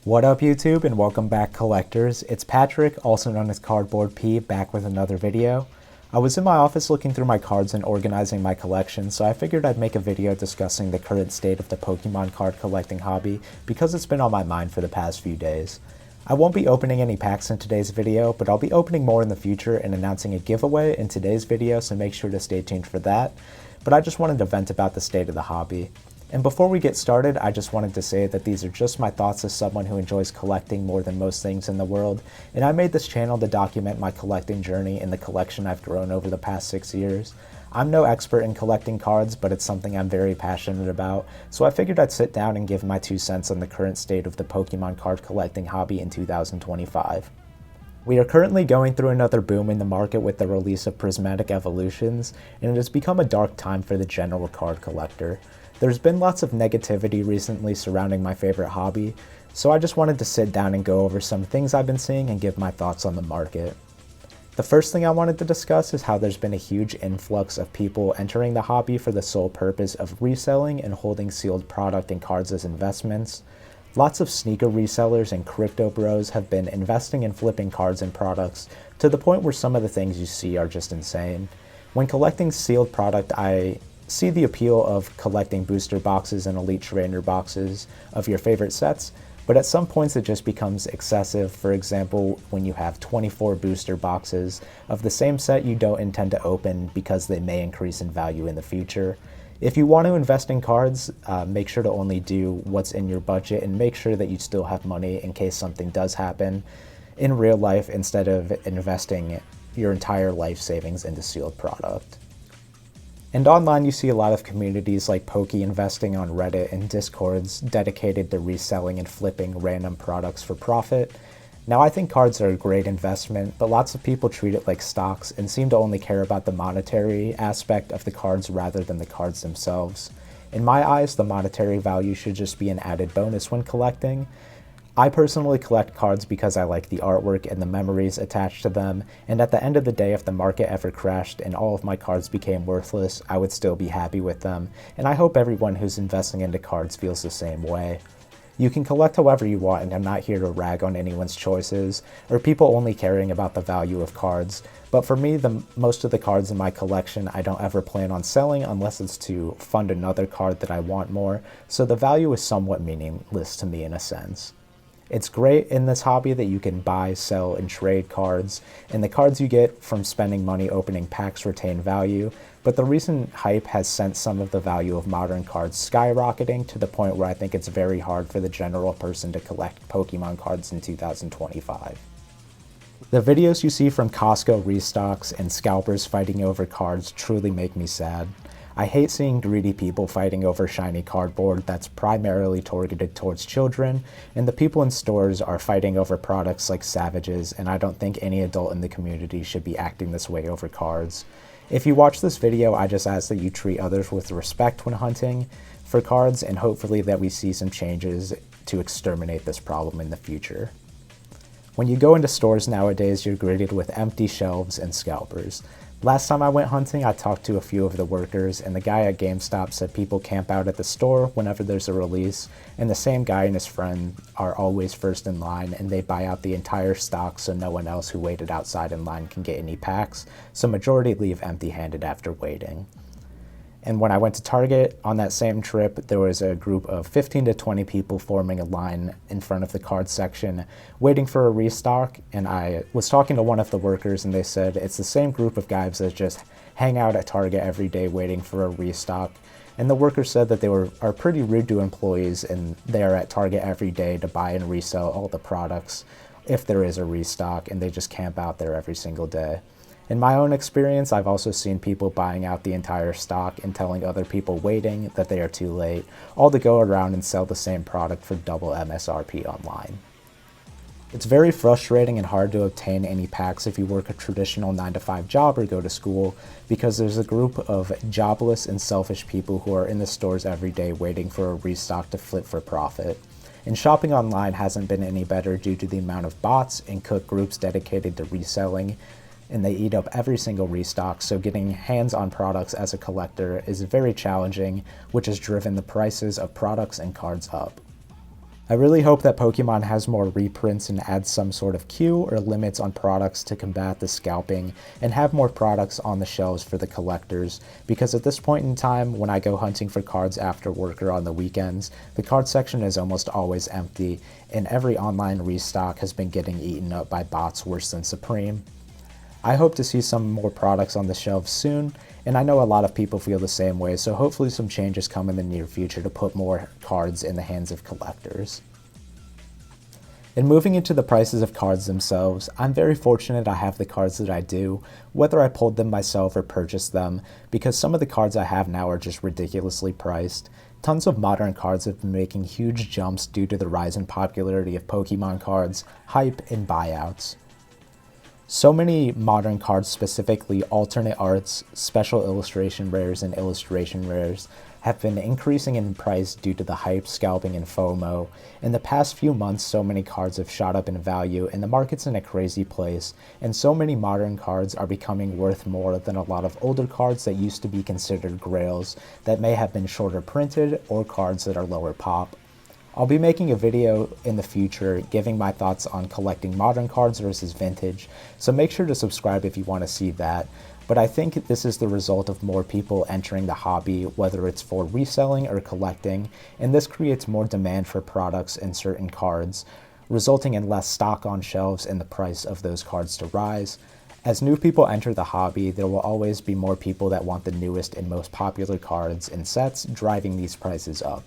What up YouTube and welcome back collectors. It's Patrick, also known as Cardboard P, back with another video. I was in my office looking through my cards and organizing my collection, so I figured I'd make a video discussing the current state of the Pokemon card collecting hobby because it's been on my mind for the past few days. I won't be opening any packs in today's video, but I'll be opening more in the future and announcing a giveaway in today's video, so make sure to stay tuned for that. But I just wanted to vent about the state of the hobby. And before we get started, I just wanted to say that these are just my thoughts as someone who enjoys collecting more than most things in the world, and I made this channel to document my collecting journey and the collection I've grown over the past 6 years. I'm no expert in collecting cards, but it's something I'm very passionate about, so I figured I'd sit down and give my 2 cents on the current state of the Pokemon card collecting hobby in 2025. We are currently going through another boom in the market with the release of Prismatic Evolutions, and it has become a dark time for the general card collector. There's been lots of negativity recently surrounding my favorite hobby, so I just wanted to sit down and go over some things I've been seeing and give my thoughts on the market. The first thing I wanted to discuss is how there's been a huge influx of people entering the hobby for the sole purpose of reselling and holding sealed product and cards as investments. Lots of sneaker resellers and crypto bros have been investing in flipping cards and products to the point where some of the things you see are just insane. When collecting sealed product, I see the appeal of collecting booster boxes and elite trainer boxes of your favorite sets, but at some points it just becomes excessive. For example, when you have 24 booster boxes of the same set you don't intend to open because they may increase in value in the future. If you want to invest in cards, make sure to only do what's in your budget and make sure that you still have money in case something does happen in real life instead of investing your entire life savings into sealed product. And online you see a lot of communities like Poke Investing on Reddit and Discords dedicated to reselling and flipping random products for profit. Now I think cards are a great investment, but lots of people treat it like stocks and seem to only care about the monetary aspect of the cards rather than the cards themselves. In my eyes, the monetary value should just be an added bonus when collecting. I personally collect cards because I like the artwork and the memories attached to them, and at the end of the day, if the market ever crashed and all of my cards became worthless, I would still be happy with them, and I hope everyone who's investing into cards feels the same way. You can collect however you want, and I'm not here to rag on anyone's choices, or people only caring about the value of cards, but for me, most of the cards in my collection I don't ever plan on selling unless it's to fund another card that I want more, so the value is somewhat meaningless to me in a sense. It's great in this hobby that you can buy, sell, and trade cards, and the cards you get from spending money opening packs retain value, but the recent hype has sent some of the value of modern cards skyrocketing to the point where I think it's very hard for the general person to collect Pokemon cards in 2025. The videos you see from Costco restocks and scalpers fighting over cards truly make me sad. I hate seeing greedy people fighting over shiny cardboard that's primarily targeted towards children, and the people in stores are fighting over products like savages, and I don't think any adult in the community should be acting this way over cards. If you watch this video, I just ask that you treat others with respect when hunting for cards, and hopefully that we see some changes to exterminate this problem in the future. When you go into stores nowadays, you're greeted with empty shelves and scalpers. Last time I went hunting, I talked to a few of the workers, and the guy at GameStop said people camp out at the store whenever there's a release, and the same guy and his friend are always first in line, and they buy out the entire stock so no one else who waited outside in line can get any packs, so majority leave empty-handed after waiting. And when I went to Target on that same trip, there was a group of 15 to 20 people forming a line in front of the card section waiting for a restock, and I was talking to one of the workers and they said it's the same group of guys that just hang out at Target every day waiting for a restock. And the worker said that they are pretty rude to employees and they are at Target every day to buy and resell all the products if there is a restock, and they just camp out there every single day. In my own experience, I've also seen people buying out the entire stock and telling other people waiting that they are too late, all to go around and sell the same product for double MSRP online. It's very frustrating and hard to obtain any packs if you work a traditional 9-to-5 job or go to school, because there's a group of jobless and selfish people who are in the stores every day waiting for a restock to flip for profit. And shopping online hasn't been any better due to the amount of bots and cook groups dedicated to reselling, and they eat up every single restock, so getting hands on products as a collector is very challenging, which has driven the prices of products and cards up. I really hope that Pokemon has more reprints and adds some sort of queue or limits on products to combat the scalping and have more products on the shelves for the collectors, because at this point in time, when I go hunting for cards after work or on the weekends, the card section is almost always empty, and every online restock has been getting eaten up by bots worse than Supreme. I hope to see some more products on the shelves soon, and I know a lot of people feel the same way, so hopefully some changes come in the near future to put more cards in the hands of collectors. And moving into the prices of cards themselves, I'm very fortunate I have the cards that I do, whether I pulled them myself or purchased them, because some of the cards I have now are just ridiculously priced. Tons of modern cards have been making huge jumps due to the rise in popularity of Pokemon cards, hype, and buyouts. So many modern cards, specifically alternate arts, special illustration rares, and illustration rares, have been increasing in price due to the hype, scalping, and FOMO. In the past few months, so many cards have shot up in value, and the market's in a crazy place, and so many modern cards are becoming worth more than a lot of older cards that used to be considered grails that may have been shorter printed, or cards that are lower pop. I'll be making a video in the future giving my thoughts on collecting modern cards versus vintage, so make sure to subscribe if you want to see that. But I think this is the result of more people entering the hobby, whether it's for reselling or collecting, and this creates more demand for products and certain cards, resulting in less stock on shelves and the price of those cards to rise. As new people enter the hobby, there will always be more people that want the newest and most popular cards and sets, driving these prices up.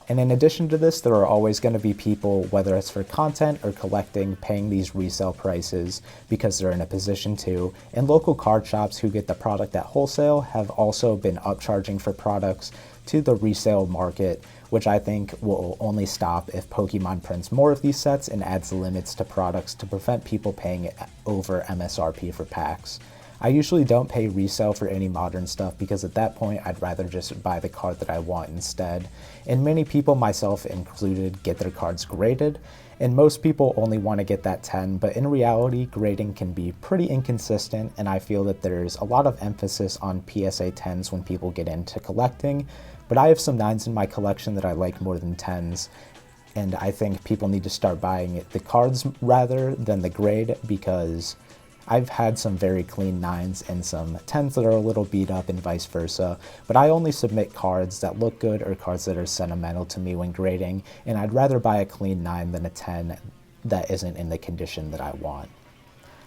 And in addition to this, there are always going to be people, whether it's for content or collecting, paying these resale prices because they're in a position to, and local card shops who get the product at wholesale have also been upcharging for products to the resale market, which I think will only stop if Pokemon prints more of these sets and adds limits to products to prevent people paying over MSRP for packs. I usually don't pay resale for any modern stuff because at that point I'd rather just buy the card that I want instead. And many people, myself included, get their cards graded, and most people only want to get that 10, but in reality grading can be pretty inconsistent, and I feel that there's a lot of emphasis on PSA 10s when people get into collecting, but I have some 9s in my collection that I like more than 10s. And I think people need to start buying the cards rather than the grade, because I've had some very clean 9s and some 10s that are a little beat up and vice versa, but I only submit cards that look good or cards that are sentimental to me when grading, and I'd rather buy a clean 9 than a 10 that isn't in the condition that I want.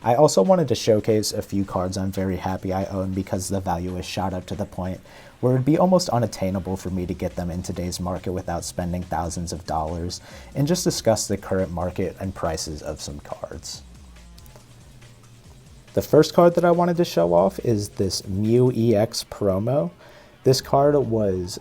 I also wanted to showcase a few cards I'm very happy I own because the value is shot up to the point where it would be almost unattainable for me to get them in today's market without spending thousands of dollars, and just discuss the current market and prices of some cards. The first card that I wanted to show off is this Mew EX promo. This card was,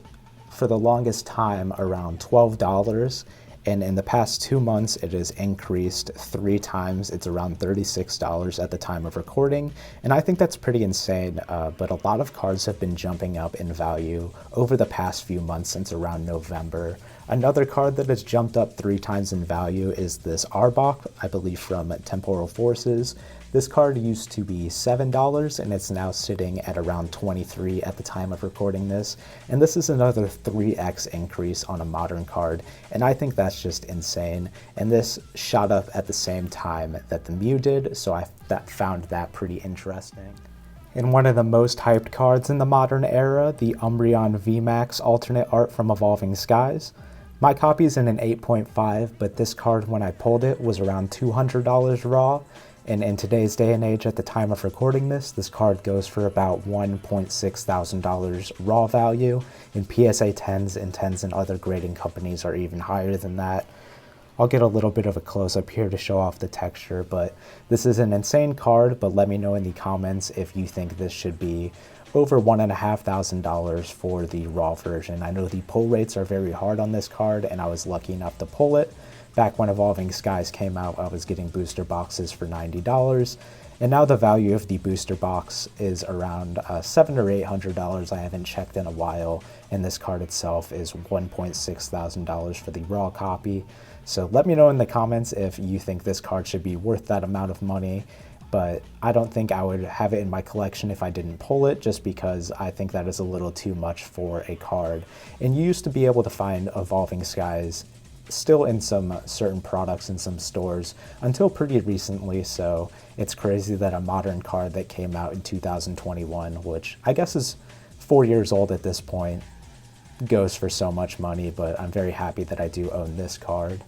for the longest time, around $12, and in the past 2 months it has increased 3 times. It's around $36 at the time of recording, and I think that's pretty insane, but a lot of cards have been jumping up in value over the past few months since around November. Another card that has jumped up 3 times in value is this Arbok, I believe from Temporal Forces. This card used to be $7 and it's now sitting at around $23 at the time of recording this. And this is another 3x increase on a modern card, and I think that's just insane. And this shot up at the same time that the Mew did, so I found that pretty interesting. And one of the most hyped cards in the modern era, the Umbreon VMAX alternate art from Evolving Skies. My copy is in an 8.5, but this card, when I pulled it, was around $200 raw. And in today's day and age, at the time of recording this card goes for about $1.6 thousand raw value, and PSA 10s and 10s and other grading companies are even higher than that. I'll get a little bit of a close-up here to show off the texture, but this is an insane card, but let me know in the comments if you think this should be over $1,500 for the raw version. I know the pull rates are very hard on this card, and I was lucky enough to pull it. Back when Evolving Skies came out, I was getting booster boxes for $90, and now the value of the booster box is around $700 or $800. I haven't checked in a while, and this card itself is $1.6 thousand for the raw copy. So let me know in the comments if you think this card should be worth that amount of money, but I don't think I would have it in my collection if I didn't pull it, just because I think that is a little too much for a card. And you used to be able to find Evolving Skies still in some certain products in some stores until pretty recently, so it's crazy that a modern card that came out in 2021, which I guess is 4 years old at this point, goes for so much money, but I'm very happy that I do own this card.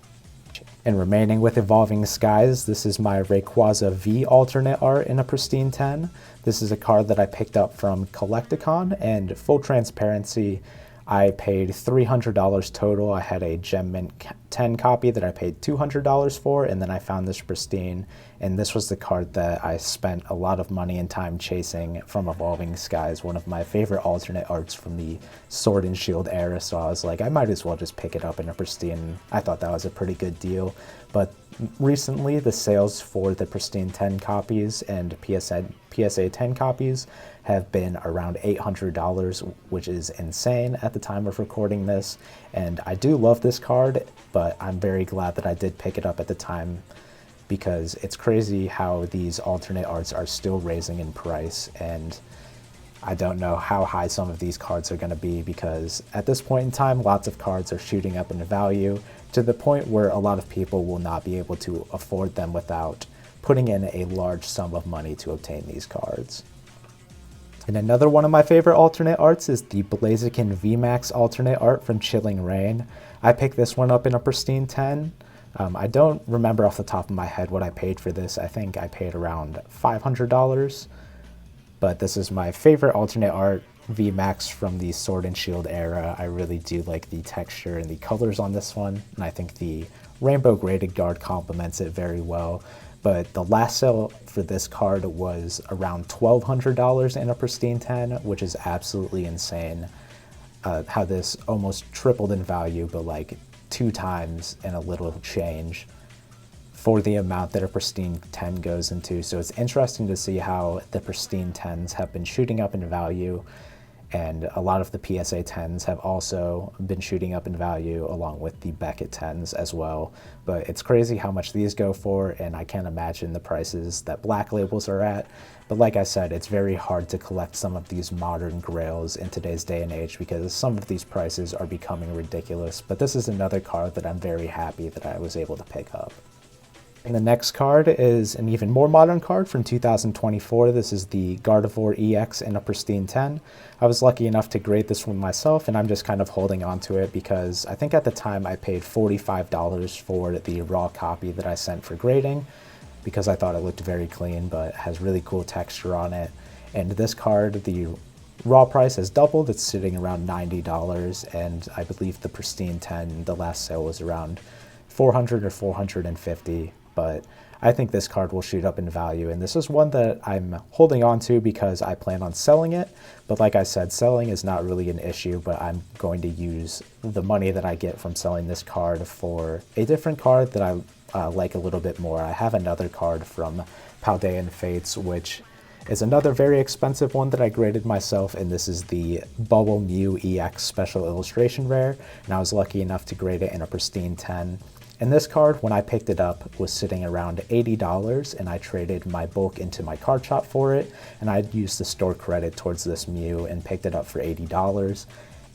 And remaining with Evolving Skies, this is my Rayquaza V alternate art in a pristine 10. This is a card that I picked up from Collecticon, and full transparency, I paid $300 total. I had a Gem Mint 10 copy that I paid $200 for, and then I found this pristine, and this was the card that I spent a lot of money and time chasing from Evolving Skies, one of my favorite alternate arts from the Sword and Shield era, so I was like, I might as well just pick it up in a pristine. I thought that was a pretty good deal, but recently the sales for the pristine 10 copies and PSA 10 copies have been around $800, which is insane at the time of recording this. And I do love this card, but I'm very glad that I did pick it up at the time, because it's crazy how these alternate arts are still raising in price. And I don't know how high some of these cards are going to be, because at this point in time, lots of cards are shooting up in value to the point where a lot of people will not be able to afford them without putting in a large sum of money to obtain these cards. And another one of my favorite alternate arts is the Blaziken VMAX alternate art from Chilling Reign. I picked this one up in a pristine 10. I don't remember off the top of my head what I paid for this. I think I paid around $500. But this is my favorite alternate art VMAX from the Sword and Shield era. I really do like the texture and the colors on this one, and I think the rainbow graded guard complements it very well. But the last sale for this card was around $1,200 in a pristine 10, which is absolutely insane. How this almost tripled in value, but like 2 times and a little change for the amount that a pristine 10 goes into. So it's interesting to see how the pristine 10s have been shooting up in value, and a lot of the PSA 10s have also been shooting up in value along with the Beckett 10s as well. But it's crazy how much these go for, and I can't imagine the prices that black labels are at. But like I said, it's very hard to collect some of these modern grails in today's day and age, because some of these prices are becoming ridiculous. But this is another card that I'm very happy that I was able to pick up. And the next card is an even more modern card from 2024. This is the Gardevoir EX in a pristine 10. I was lucky enough to grade this one myself, and I'm just kind of holding on to it because I think at the time I paid $45 for the raw copy that I sent for grading, because I thought it looked very clean, but has really cool texture on it. And this card, the raw price has doubled. It's sitting around $90, and I believe the pristine 10, the last sale was around $400 or $450. But I think this card will shoot up in value, and this is one that I'm holding on to because I plan on selling it. But like I said, selling is not really an issue, but I'm going to use the money that I get from selling this card for a different card that I like a little bit more. I have another card from Paldean Fates, which is another very expensive one that I graded myself, and this is the Bubble Mew EX Special Illustration Rare, and I was lucky enough to grade it in a pristine 10. And this card, when I picked it up, was sitting around $80, and I traded my bulk into my card shop for it, and I used the store credit towards this Mew and picked it up for $80.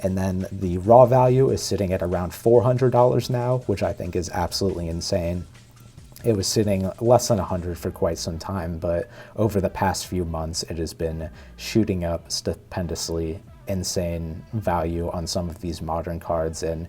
And then the raw value is sitting at around $400 now, which I think is absolutely insane. It was sitting less than $100 for quite some time, but over the past few months, it has been shooting up stupendously insane value on some of these modern cards. And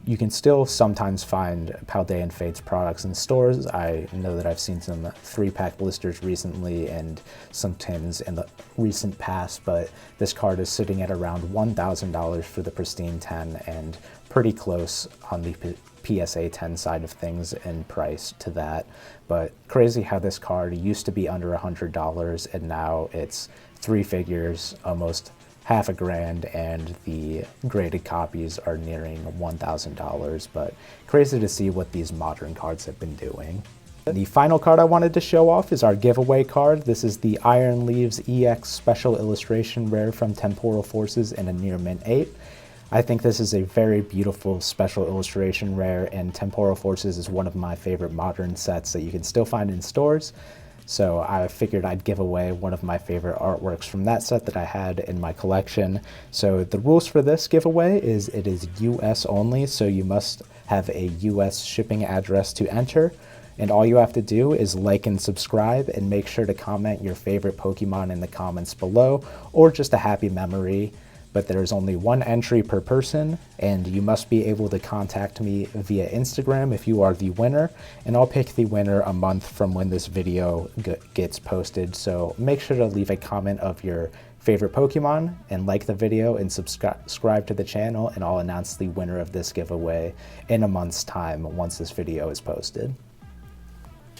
you can still sometimes find Paldean Fates products in stores. I know that I've seen some 3-pack blisters recently and some tins in the recent past, but this card is sitting at around $1,000 for the pristine 10, and pretty close on the PSA 10 side of things in price to that. But crazy how this card used to be under $100, and now it's 3 figures, almost half a grand, and the graded copies are nearing $1,000, but crazy to see what these modern cards have been doing. The final card I wanted to show off is our giveaway card. This is the Iron Leaves EX Special Illustration Rare from Temporal Forces in a near mint 8. I think this is a very beautiful special illustration rare, and Temporal Forces is one of my favorite modern sets that you can still find in stores. So I figured I'd give away one of my favorite artworks from that set that I had in my collection. So the rules for this giveaway is it is US only, so you must have a US shipping address to enter. And all you have to do is like and subscribe, and make sure to comment your favorite Pokemon in the comments below, or just a happy memory. But there's only one entry per person, and you must be able to contact me via Instagram if you are the winner, and I'll pick the winner a month from when this video gets posted. So make sure to leave a comment of your favorite Pokemon and like the video and subscribe to the channel, and I'll announce the winner of this giveaway in a month's time once this video is posted.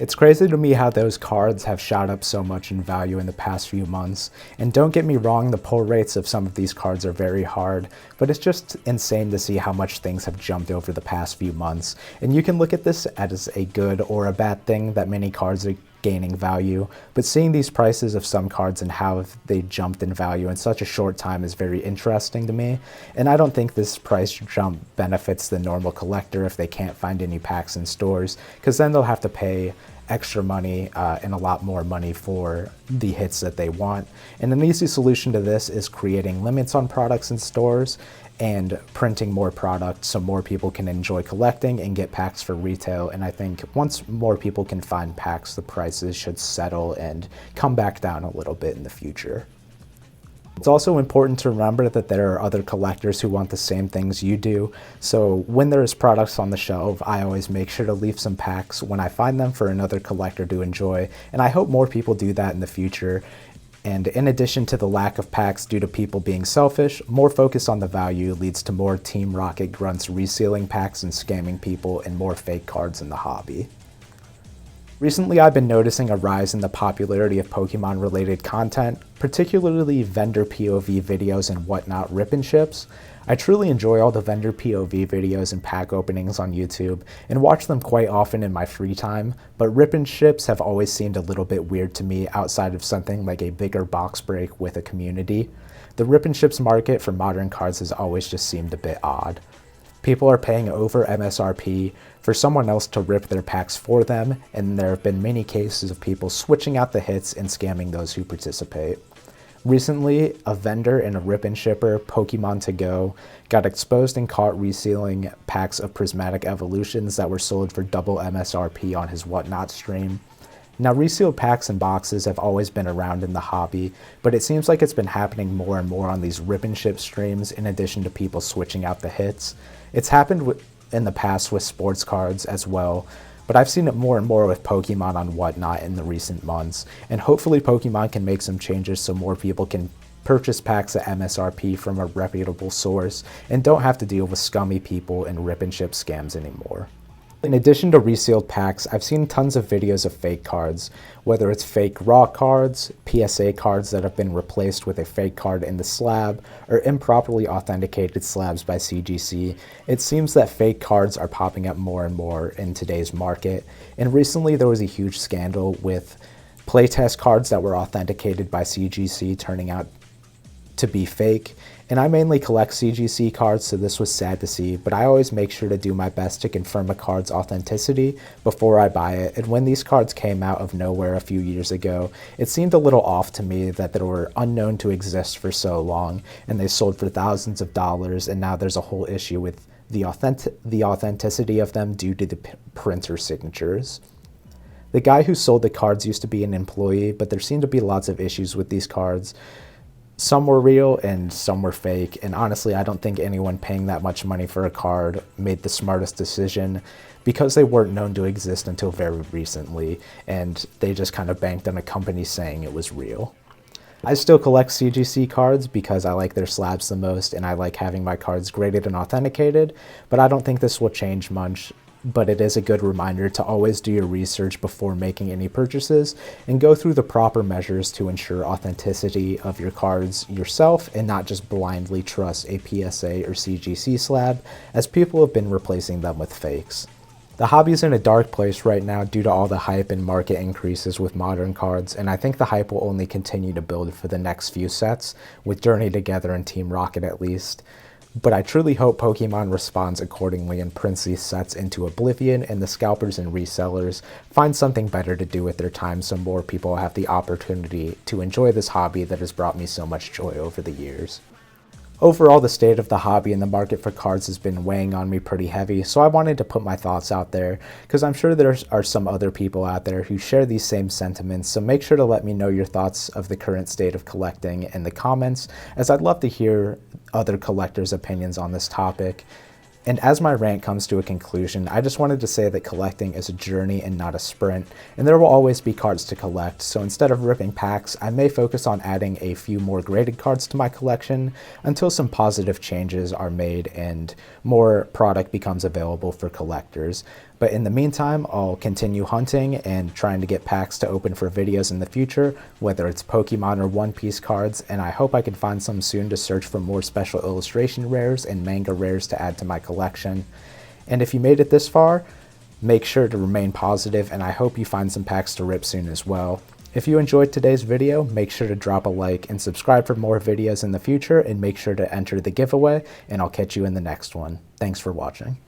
It's crazy to me how those cards have shot up so much in value in the past few months. And don't get me wrong, the pull rates of some of these cards are very hard, but it's just insane to see how much things have jumped over the past few months. And you can look at this as a good or a bad thing that many cards are gaining value, but seeing these prices of some cards and how they jumped in value in such a short time is very interesting to me. And I don't think this price jump benefits the normal collector if they can't find any packs in stores, because then they'll have to pay extra money and a lot more money for the hits that they want. And an easy solution to this is creating limits on products in stores and printing more product so more people can enjoy collecting and get packs for retail. And I think once more people can find packs, the prices should settle and come back down a little bit in the future. It's also important to remember that there are other collectors who want the same things you do. So when there's products on the shelf, I always make sure to leave some packs when I find them for another collector to enjoy. And I hope more people do that in the future. And in addition to the lack of packs due to people being selfish, more focus on the value leads to more Team Rocket grunts resealing packs and scamming people, and more fake cards in the hobby. Recently, I've been noticing a rise in the popularity of Pokemon-related content, particularly vendor POV videos and whatnot rip and ships. I truly enjoy all the vendor POV videos and pack openings on YouTube and watch them quite often in my free time, but rip and ships have always seemed a little bit weird to me outside of something like a bigger box break with a community. The rip and ships market for modern cards has always just seemed a bit odd. People are paying over MSRP for someone else to rip their packs for them, and there have been many cases of people switching out the hits and scamming those who participate. Recently, a vendor and a rip and shipper, Pokemon To Go, got exposed and caught resealing packs of prismatic evolutions that were sold for double MSRP on his Whatnot stream. Now, resealed packs and boxes have always been around in the hobby, but it seems like it's been happening more and more on these rip and ship streams in addition to people switching out the hits. It's happened in the past with sports cards as well, but I've seen it more and more with Pokemon on Whatnot in the recent months, and hopefully Pokemon can make some changes so more people can purchase packs at MSRP from a reputable source and don't have to deal with scummy people and rip and ship scams anymore. In addition to resealed packs, I've seen tons of videos of fake cards, whether it's fake raw cards, PSA cards that have been replaced with a fake card in the slab, or improperly authenticated slabs by CGC. It seems that fake cards are popping up more and more in today's market, and recently there was a huge scandal with playtest cards that were authenticated by CGC turning out to be fake. And I mainly collect CGC cards, so this was sad to see, but I always make sure to do my best to confirm a card's authenticity before I buy it. And when these cards came out of nowhere a few years ago, it seemed a little off to me that they were unknown to exist for so long, and they sold for thousands of dollars, and now there's a whole issue with the authenticity of them due to the printer signatures. The guy who sold the cards used to be an employee, but there seemed to be lots of issues with these cards. Some were real and some were fake, and honestly I don't think anyone paying that much money for a card made the smartest decision, because they weren't known to exist until very recently, and they just kind of banked on a company saying it was real. I still collect CGC cards because I like their slabs the most and I like having my cards graded and authenticated, but I don't think this will change much. But it is a good reminder to always do your research before making any purchases and go through the proper measures to ensure authenticity of your cards yourself and not just blindly trust a PSA or CGC slab, as people have been replacing them with fakes. The hobby is in a dark place right now due to all the hype and market increases with modern cards, and I think the hype will only continue to build for the next few sets, with Journey Together and Team Rocket at least. But I truly hope Pokemon responds accordingly and prints these sets into oblivion, and the scalpers and resellers find something better to do with their time so more people have the opportunity to enjoy this hobby that has brought me so much joy over the years. Overall, the state of the hobby and the market for cards has been weighing on me pretty heavy, so I wanted to put my thoughts out there, because I'm sure there are some other people out there who share these same sentiments, so make sure to let me know your thoughts of the current state of collecting in the comments, as I'd love to hear other collectors' opinions on this topic. And as my rant comes to a conclusion, I just wanted to say that collecting is a journey and not a sprint, and there will always be cards to collect, so instead of ripping packs, I may focus on adding a few more graded cards to my collection until some positive changes are made and more product becomes available for collectors. But in the meantime, I'll continue hunting and trying to get packs to open for videos in the future, whether it's Pokemon or One Piece cards, and I hope I can find some soon to search for more special illustration rares and manga rares to add to my collection. And if you made it this far, make sure to remain positive, and I hope you find some packs to rip soon as well. If you enjoyed today's video, make sure to drop a like and subscribe for more videos in the future, and make sure to enter the giveaway, and I'll catch you in the next one. Thanks for watching.